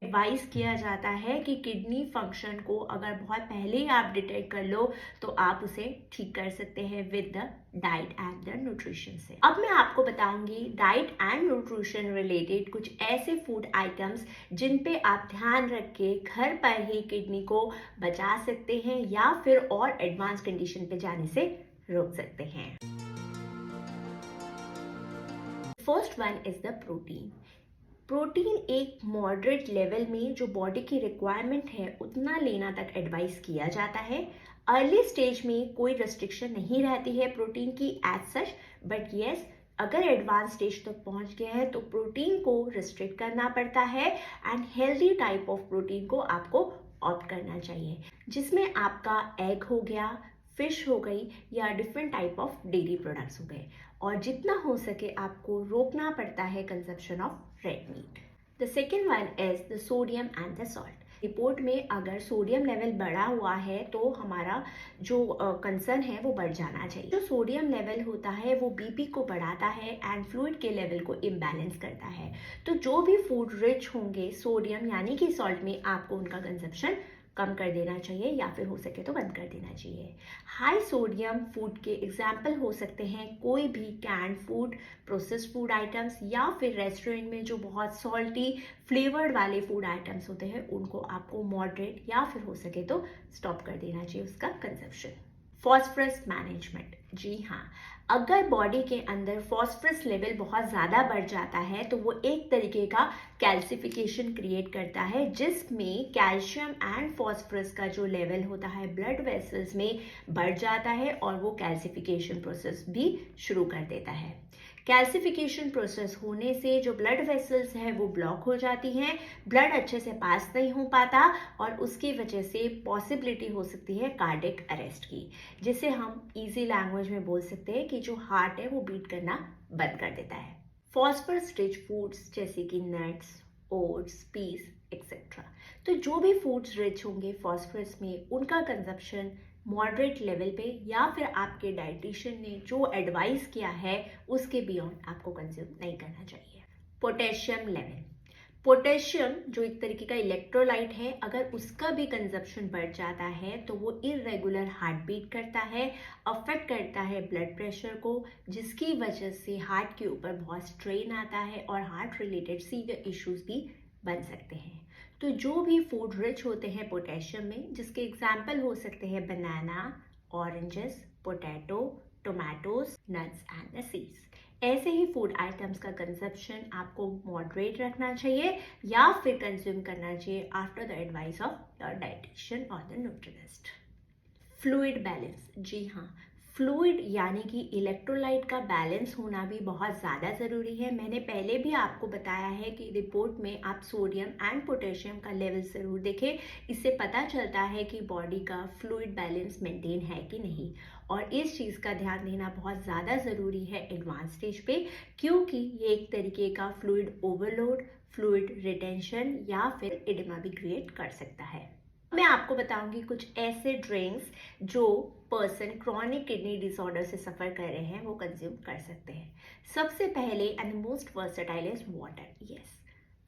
Advice किया जाता है कि किडनी फंक्शन को अगर बहुत पहले ही आप डिटेक्ट कर लो तो आप उसे ठीक कर सकते हैं with the diet and the nutrition से। अब मैं आपको बताऊंगी डाइट एंड न्यूट्रिशन रिलेटेड कुछ ऐसे फूड आइटम्स जिन पे आप ध्यान रख के घर पर ही किडनी को बचा सकते हैं या फिर और एडवांस कंडीशन पे जाने से रोक सकते हैं। First one is the protein. Protein एक मॉडरेट लेवल में जो बॉडी की रिक्वायरमेंट है उतना लेना तक एडवाइस किया जाता है। अर्ली स्टेज में कोई रेस्ट्रिक्शन नहीं रहती है प्रोटीन की एज सच, बट येस अगर एडवांस स्टेज तक पहुंच गया है तो प्रोटीन को रिस्ट्रिक्ट करना पड़ता है and healthy type of protein को आपको ऑप्ट करना चाहिए, जिसमें आपका एग हो गया, फिश हो गई या different type of dairy products हो गए, और जितना हो सके आपको रोकना पड़ता है consumption of red meat. The second one is the sodium and the salt. Report में अगर सोडियम लेवल बढ़ा हुआ है तो हमारा जो कंसर्न है वो बढ़ जाना चाहिए। जो सोडियम लेवल होता है वो बीपी को बढ़ाता है एंड फ्लूइड के लेवल को इम्बैलेंस करता है। तो जो भी फूड रिच होंगे सोडियम यानी कि सॉल्ट में, आपको उनका कंजप्शन कम कर देना चाहिए या फिर हो सके तो बंद कर देना चाहिए। हाई सोडियम फूड के एग्जाम्पल हो सकते हैं कोई भी canned food, processed food items या फिर रेस्टोरेंट में जो बहुत सॉल्टी फ्लेवर्ड वाले फूड आइटम्स होते हैं उनको आपको मॉडरेट या फिर हो सके तो स्टॉप कर देना चाहिए उसका कंजप्शन। Phosphorus management. जी हाँ, अगर बॉडी के अंदर फॉस्फरस लेवल बहुत ज़्यादा बढ़ जाता है तो वो एक तरीके का कैल्सिफिकेशन क्रिएट करता है, जिसमें कैल्शियम एंड फॉस्फरस का जो लेवल होता है ब्लड वेसल्स में बढ़ जाता है और वो कैल्सिफिकेशन प्रोसेस भी शुरू कर देता है। कैल्सिफिकेशन प्रोसेस होने से जो ब्लड वेसल्स हैं वो ब्लॉक हो जाती हैं, ब्लड अच्छे से पास नहीं हो पाता और उसकी वजह से पॉसिबिलिटी हो सकती है कार्डियक अरेस्ट की, जिसे हम इजी लैंग्वेज में बोल सकते हैं कि जो हार्ट है वो बीट करना बंद कर देता है। फॉस्फरस रिच फूड्स जैसे कि नट्स, ओट्स, पीस एक्सेट्रा, तो जो भी फूड्स रिच होंगे फॉस्फरस में उनका कंजप्शन मॉडरेट लेवल पे या फिर आपके डाइटिशियन ने जो एडवाइस किया है उसके बियॉन्ड आपको कंज्यूम नहीं करना चाहिए। Potassium level. पोटेशियम जो एक तरीके का इलेक्ट्रोलाइट है, अगर उसका भी कंजप्शन बढ़ जाता है तो वो इरेगुलर हार्ट बीट करता है, अफेक्ट करता है ब्लड प्रेशर को, जिसकी वजह से हार्ट के ऊपर बहुत स्ट्रेन आता है और हार्ट रिलेटेड सीवियर इश्यूज भी बन सकते हैं। तो जो भी फूड रिच होते हैं पोटेशियम में, जिसके एग्जाम्पल हो सकते हैं banana, oranges, potato, tomatoes, nuts and the seeds, ऐसे ही फूड आइटम्स का कंजप्शन आपको मॉडरेट रखना चाहिए या फिर कंज्यूम करना चाहिए after the advice of the dietitian और द न्यूट्रिशनिस्ट। Fluid balance. जी हाँ, फ्लूइड यानी कि इलेक्ट्रोलाइट का बैलेंस होना भी बहुत ज़्यादा ज़रूरी है। मैंने पहले भी आपको बताया है कि रिपोर्ट में आप सोडियम एंड पोटेशियम का लेवल ज़रूर देखें, इससे पता चलता है कि बॉडी का फ्लूइड बैलेंस मेंटेन है कि नहीं, और इस चीज़ का ध्यान देना बहुत ज़्यादा ज़रूरी है एडवांस स्टेज पे, क्योंकि ये एक तरीके का फ्लूइड ओवरलोड, फ्लूइड रिटेंशन या फिर एडिमा भी क्रिएट कर सकता है। मैं आपको बताऊंगी कुछ ऐसे ड्रिंक्स जो पर्सन क्रॉनिक किडनी डिसऑर्डर से सफ़र कर रहे हैं वो कंज्यूम कर सकते हैं। सबसे पहले and most versatile is water.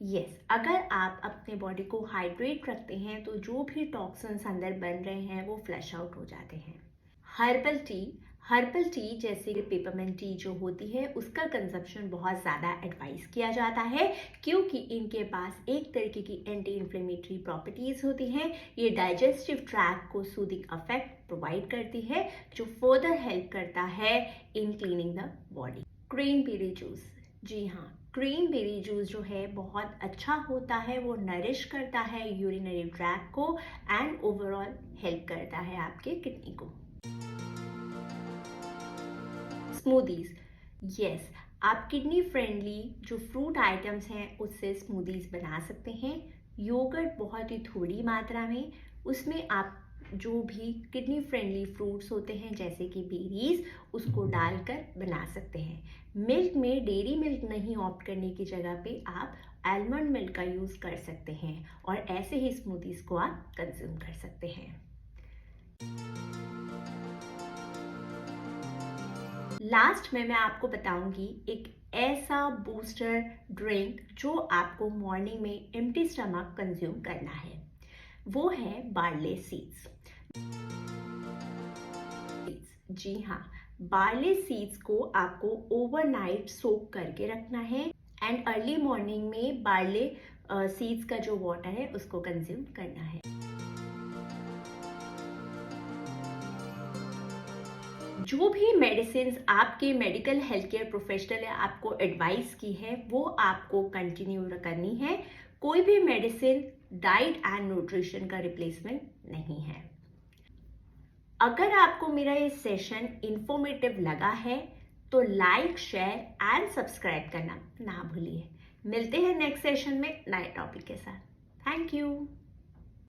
Yes, अगर आप अपने बॉडी को हाइड्रेट रखते हैं तो जो भी टॉक्सिन्स अंदर बन रहे हैं वो फ्लश आउट हो जाते हैं। हर्बल टी जैसे पेपरमेंट टी जो होती है उसका कंजप्शन बहुत ज़्यादा एडवाइस किया जाता है, क्योंकि इनके पास एक तरीके की एंटी इन्फ्लेमेटरी प्रॉपर्टीज़ होती हैं। ये डाइजेस्टिव ट्रैक्ट को सूदिंग इफेक्ट प्रोवाइड करती है जो फर्दर हेल्प करता है in cleaning the body. Cranberry juice. जी हाँ, क्रेनबेरी जूस जो है बहुत अच्छा होता है, वो नरिश करता है यूरिनरी ट्रैक्ट को एंड ओवरऑल हेल्प करता है आपके किडनी को। स्मूदीज। यस, आप किडनी फ्रेंडली जो फ्रूट आइटम्स हैं उससे स्मूदीज बना सकते हैं। योगर्ट बहुत ही थोड़ी मात्रा में, उसमें आप जो भी किडनी फ्रेंडली फ्रूट्स होते हैं जैसे कि बेरीज उसको डालकर बना सकते हैं। मिल्क में डेयरी मिल्क नहीं ऑप्ट करने की जगह पे आप आलमंड मिल्क का यूज़ कर सकते हैं और ऐसे ही स्मूदीज को आप कंज्यूम कर सकते हैं। लास्ट में मैं आपको बताऊंगी एक ऐसा बूस्टर ड्रिंक जो आपको मॉर्निंग में एम्प्टी स्टमक कंज्यूम करना है, वो है बार्ले सीड्स। जी हाँ, बार्ले सीड्स को आपको ओवरनाइट सोक करके रखना है एंड अर्ली मॉर्निंग में बार्ले सीड्स का जो वाटर है उसको कंज्यूम करना है। जो भी मेडिसिन आपके मेडिकल हेल्थ केयर प्रोफेशनल ने आपको एडवाइस की है वो आपको कंटिन्यू करनी है। कोई भी मेडिसिन डाइट एंड न्यूट्रिशन का रिप्लेसमेंट नहीं है। अगर आपको मेरा ये सेशन इंफॉर्मेटिव लगा है तो लाइक, शेयर एंड सब्सक्राइब करना ना भूलिए। मिलते हैं नेक्स्ट सेशन में नए टॉपिक के साथ। Thank you.